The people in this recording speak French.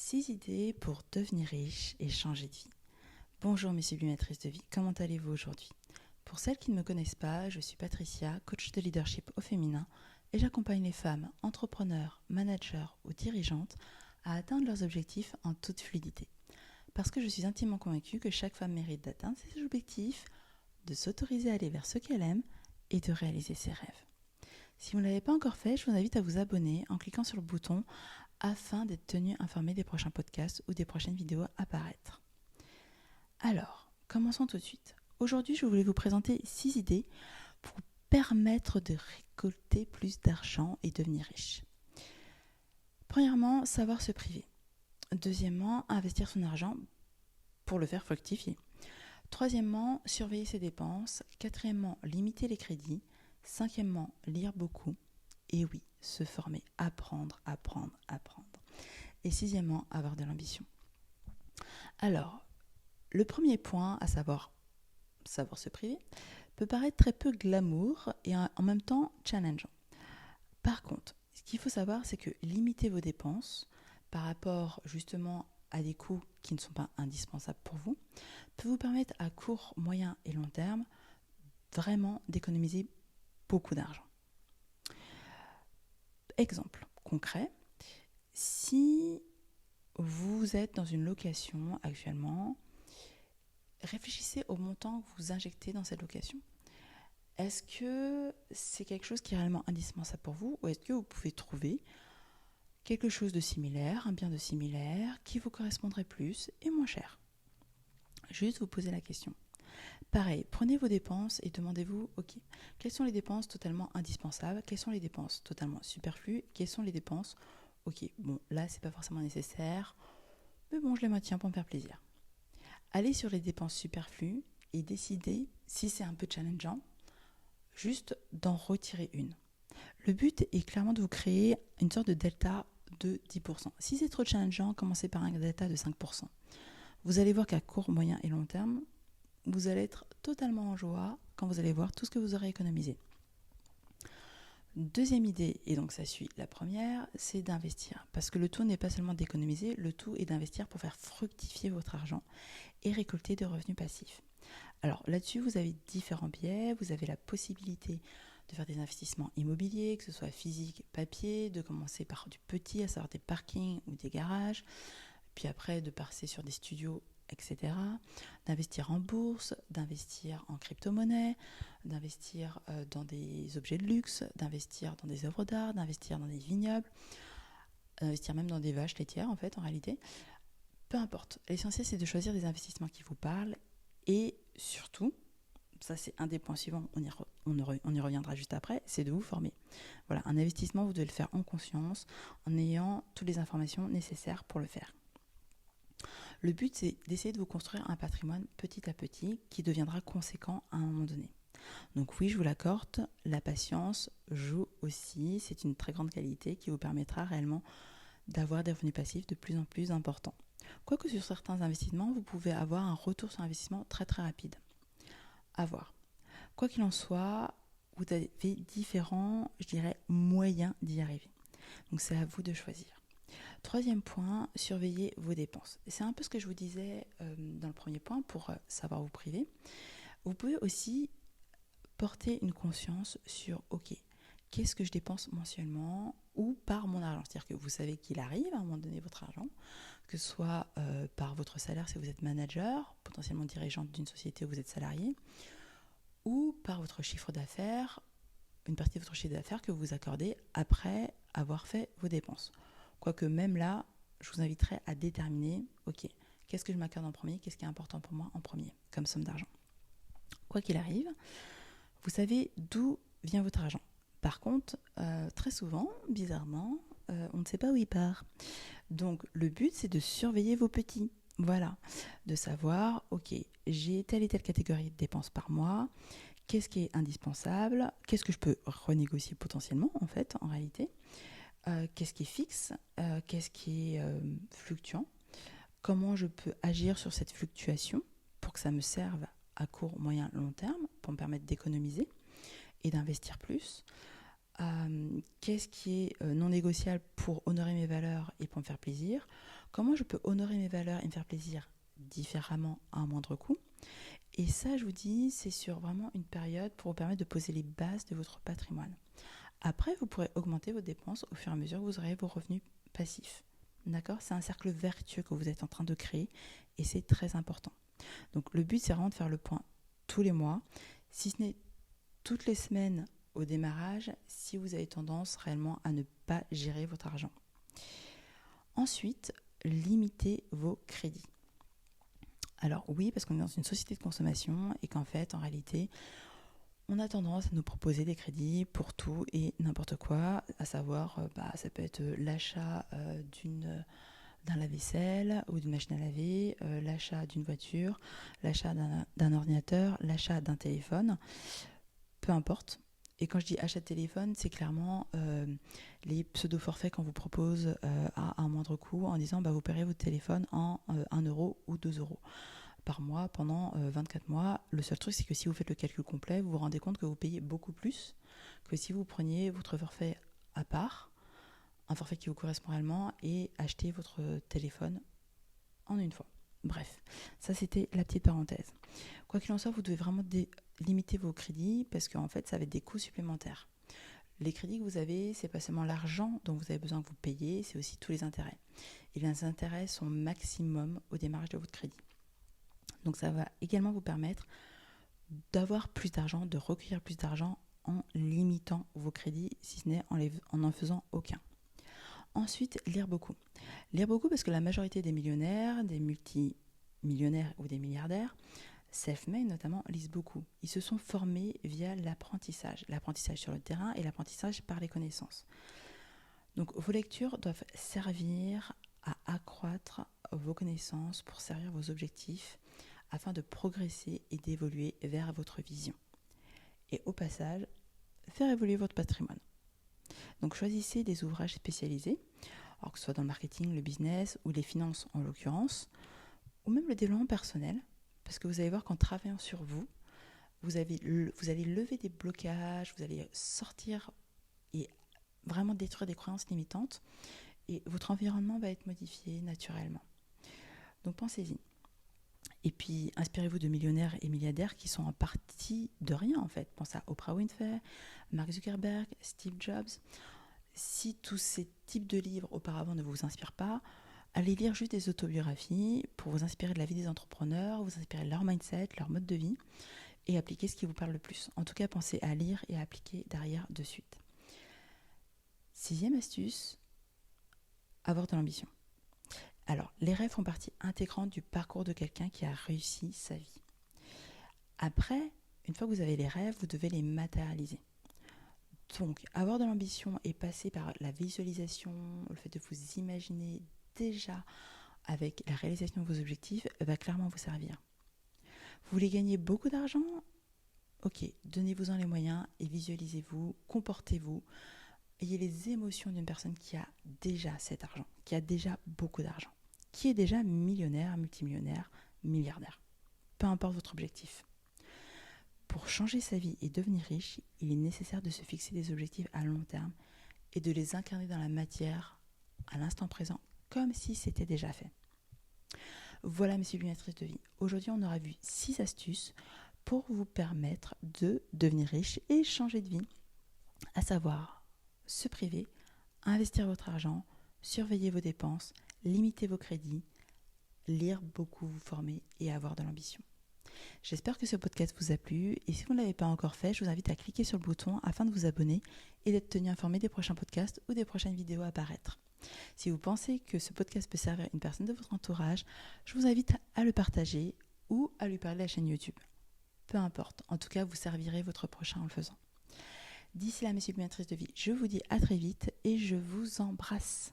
6 idées pour devenir riche et changer de vie. Bonjour mes sublimatrices de vie, comment allez-vous aujourd'hui? Pour celles qui ne me connaissent pas, je suis Patricia, coach de leadership au féminin et j'accompagne les femmes, entrepreneurs, managers ou dirigeantes à atteindre leurs objectifs en toute fluidité. Parce que je suis intimement convaincue que chaque femme mérite d'atteindre ses objectifs, de s'autoriser à aller vers ce qu'elle aime et de réaliser ses rêves. Si vous ne l'avez pas encore fait, je vous invite à vous abonner en cliquant sur le bouton afin d'être tenu informé des prochains podcasts ou des prochaines vidéos à apparaître. Alors, commençons tout de suite. Aujourd'hui, je voulais vous présenter 6 idées pour vous permettre de récolter plus d'argent et devenir riche. Premièrement, savoir se priver. Deuxièmement, investir son argent pour le faire fructifier. Troisièmement, surveiller ses dépenses. Quatrièmement, limiter les crédits. Cinquièmement, lire beaucoup. Et oui, se former, apprendre. Et sixièmement, avoir de l'ambition. Alors, le premier point, à savoir se priver, peut paraître très peu glamour et en même temps challengeant. Par contre, ce qu'il faut savoir, c'est que limiter vos dépenses par rapport justement à des coûts qui ne sont pas indispensables pour vous, peut vous permettre à court, moyen et long terme vraiment d'économiser beaucoup d'argent. Exemple concret, si vous êtes dans une location actuellement, réfléchissez au montant que vous injectez dans cette location. Est-ce que c'est quelque chose qui est réellement indispensable pour vous ou est-ce que vous pouvez trouver quelque chose de similaire, un bien de similaire qui vous correspondrait plus et moins cher? Juste vous poser la question. Pareil, prenez vos dépenses et demandez-vous, ok, quelles sont les dépenses totalement indispensables, quelles sont les dépenses totalement superflues, quelles sont les dépenses, ok, bon, là c'est pas forcément nécessaire, mais bon, je les maintiens pour me faire plaisir. Allez sur les dépenses superflues et décidez, si c'est un peu challengeant, juste d'en retirer une. Le but est clairement de vous créer une sorte de delta de 10%. Si c'est trop challengeant, commencez par un delta de 5%. Vous allez voir qu'à court, moyen et long terme, vous allez être totalement en joie quand vous allez voir tout ce que vous aurez économisé. Deuxième idée, et donc ça suit la première, c'est d'investir. Parce que le tout n'est pas seulement d'économiser, le tout est d'investir pour faire fructifier votre argent et récolter des revenus passifs. Alors là-dessus, vous avez différents biais, vous avez la possibilité de faire des investissements immobiliers, que ce soit physique, papier, de commencer par du petit, à savoir des parkings ou des garages, puis après de passer sur des studios, etc. D'investir en bourse, d'investir en crypto-monnaie, d'investir dans des objets de luxe, d'investir dans des œuvres d'art, d'investir dans des vignobles, d'investir même dans des vaches laitières en fait en réalité. Peu importe, l'essentiel c'est de choisir des investissements qui vous parlent et surtout, ça c'est un des points suivants, on y reviendra juste après, c'est de vous former. Voilà, un investissement, vous devez le faire en conscience, en ayant toutes les informations nécessaires pour le faire. Le but, c'est d'essayer de vous construire un patrimoine petit à petit qui deviendra conséquent à un moment donné. Donc oui, je vous l'accorde, la patience joue aussi, c'est une très grande qualité qui vous permettra réellement d'avoir des revenus passifs de plus en plus importants. Quoique sur certains investissements, vous pouvez avoir un retour sur investissement très très rapide. À voir. Quoi qu'il en soit, vous avez différents, je dirais, moyens d'y arriver. Donc c'est à vous de choisir. Troisième point, surveillez vos dépenses. C'est un peu ce que je vous disais dans le premier point pour savoir vous priver. Vous pouvez aussi porter une conscience sur, ok, qu'est-ce que je dépense mensuellement ou par mon argent. C'est-à-dire que vous savez qu'il arrive à un moment donné votre argent, que ce soit par votre salaire si vous êtes manager, potentiellement dirigeante d'une société où vous êtes salarié, ou par votre chiffre d'affaires, une partie de votre chiffre d'affaires que vous accordez après avoir fait vos dépenses. Quoique même là, je vous inviterai à déterminer, ok, qu'est-ce que je m'accorde en premier, qu'est-ce qui est important pour moi en premier, comme somme d'argent. Quoi qu'il arrive, vous savez d'où vient votre argent. Par contre, très souvent, bizarrement, on ne sait pas où il part. Donc le but, c'est de surveiller vos petits. Voilà, de savoir, ok, j'ai telle et telle catégorie de dépenses par mois, qu'est-ce qui est indispensable, qu'est-ce que je peux renégocier potentiellement, en fait, en réalité, qu'est-ce qui est fixe, qu'est-ce qui est fluctuant, comment je peux agir sur cette fluctuation pour que ça me serve à court, moyen, long terme, pour me permettre d'économiser et d'investir plus. qu'est-ce qui est non négociable pour honorer mes valeurs et pour me faire plaisir, comment je peux honorer mes valeurs et me faire plaisir différemment à un moindre coût. Et ça, je vous dis, c'est sur vraiment une période pour vous permettre de poser les bases de votre patrimoine. Après, vous pourrez augmenter vos dépenses au fur et à mesure que vous aurez vos revenus passifs. D'accord ? C'est un cercle vertueux que vous êtes en train de créer et c'est très important. Donc le but, c'est vraiment de faire le point tous les mois, si ce n'est toutes les semaines au démarrage, si vous avez tendance réellement à ne pas gérer votre argent. Ensuite, limitez vos crédits. Alors oui, parce qu'on est dans une société de consommation et qu'en fait, en réalité, on a tendance à nous proposer des crédits pour tout et n'importe quoi, à savoir, ça peut être l'achat d'un lave-vaisselle ou d'une machine à laver, l'achat d'une voiture, l'achat d'un ordinateur, l'achat d'un téléphone, peu importe. Et quand je dis achat de téléphone, c'est clairement les pseudo-forfaits qu'on vous propose à un moindre coût en disant vous paierez votre téléphone en 1 euro ou 2 euros par mois pendant 24 mois. Le seul truc, c'est que si vous faites le calcul complet, vous vous rendez compte que vous payez beaucoup plus que si vous preniez votre forfait à part, un forfait qui vous correspond réellement, et achetez votre téléphone en une fois. Bref, ça c'était la petite parenthèse. Quoi qu'il en soit, vous devez vraiment limiter vos crédits parce qu'en fait, ça va être des coûts supplémentaires. Les crédits que vous avez, c'est pas seulement l'argent dont vous avez besoin que vous payiez, c'est aussi tous les intérêts. Et les intérêts sont maximum au démarrage de votre crédit. Donc ça va également vous permettre d'avoir plus d'argent, de recueillir plus d'argent en limitant vos crédits, si ce n'est en n'en faisant aucun. Ensuite, lire beaucoup. Lire beaucoup parce que la majorité des millionnaires, des multimillionnaires ou des milliardaires, self-made notamment, lisent beaucoup. Ils se sont formés via l'apprentissage sur le terrain et l'apprentissage par les connaissances. Donc vos lectures doivent servir à accroître vos connaissances pour servir vos objectifs afin de progresser et d'évoluer vers votre vision. Et au passage, faire évoluer votre patrimoine. Donc choisissez des ouvrages spécialisés, alors que ce soit dans le marketing, le business ou les finances en l'occurrence, ou même le développement personnel, parce que vous allez voir qu'en travaillant sur vous, vous allez lever des blocages, vous allez sortir et vraiment détruire des croyances limitantes, et votre environnement va être modifié naturellement. Donc pensez-y. Et puis, inspirez-vous de millionnaires et milliardaires qui sont en partie de rien, en fait. Pensez à Oprah Winfrey, Mark Zuckerberg, Steve Jobs. Si tous ces types de livres auparavant ne vous inspirent pas, allez lire juste des autobiographies pour vous inspirer de la vie des entrepreneurs, vous inspirer de leur mindset, leur mode de vie, et appliquer ce qui vous parle le plus. En tout cas, pensez à lire et à appliquer derrière de suite. 6e astuce, avoir de l'ambition. Alors, les rêves font partie intégrante du parcours de quelqu'un qui a réussi sa vie. Après, une fois que vous avez les rêves, vous devez les matérialiser. Donc, avoir de l'ambition et passer par la visualisation, le fait de vous imaginer déjà avec la réalisation de vos objectifs, va clairement vous servir. Vous voulez gagner beaucoup d'argent ? Ok, donnez-vous-en les moyens et visualisez-vous, comportez-vous. Ayez les émotions d'une personne qui a déjà cet argent, qui a déjà beaucoup d'argent, qui est déjà millionnaire, multimillionnaire, milliardaire. Peu importe votre objectif. Pour changer sa vie et devenir riche, il est nécessaire de se fixer des objectifs à long terme et de les incarner dans la matière à l'instant présent, comme si c'était déjà fait. Voilà mes sublimatrices de vie. Aujourd'hui, on aura vu 6 astuces pour vous permettre de devenir riche et changer de vie, à savoir se priver, investir votre argent, surveiller vos dépenses, limiter vos crédits, lire beaucoup, vous former et avoir de l'ambition. J'espère que ce podcast vous a plu et si vous ne l'avez pas encore fait, je vous invite à cliquer sur le bouton afin de vous abonner et d'être tenu informé des prochains podcasts ou des prochaines vidéos à apparaître. Si vous pensez que ce podcast peut servir une personne de votre entourage, je vous invite à le partager ou à lui parler de la chaîne YouTube. Peu importe, en tout cas vous servirez votre prochain en le faisant. D'ici là, mes sublimatrices de vie, je vous dis à très vite et je vous embrasse.